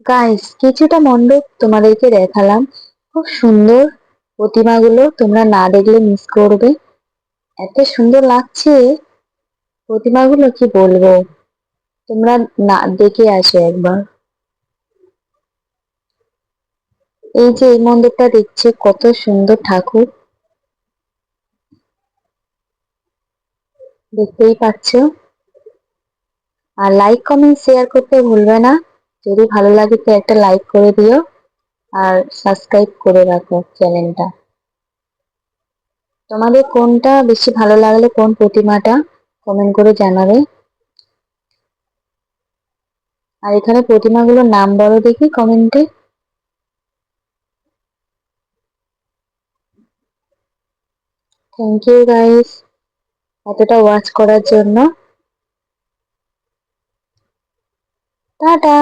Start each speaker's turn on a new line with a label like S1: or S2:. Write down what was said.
S1: Guys, কিছুটা মণ্ডপ তোমাদেরকে দেখালাম। খুব সুন্দর প্রতিমাগুলো, তোমরা না দেখলে মিস করবে। এত সুন্দর লাগছে প্রতিমাগুলো, কি বলবো। তোমরা না দেখে আসো একবার। এই যে এই মন্দিরটা দেখছে, কত সুন্দর ঠাকুর, দেখতেই পাচ্ছো। আর লাইক কমেন্ট শেয়ার করতে ভুলবে না। যদি ভালো লাগে তো একটা লাইক করে দিও, আর সাবস্ক্রাইব করে রাখো চ্যানেলটা। তোমাদের কোনটা বেশি ভালো লাগলো, কোন প্রতিমাটা, কমেন্ট করে জানাবে। আর এখানে প্রতিমাগুলোর নাম বলো দেখি কমেন্টে। থ্যাংক ইউ গাইস, এতটা ওয়াচ করার জন্য। টাটা।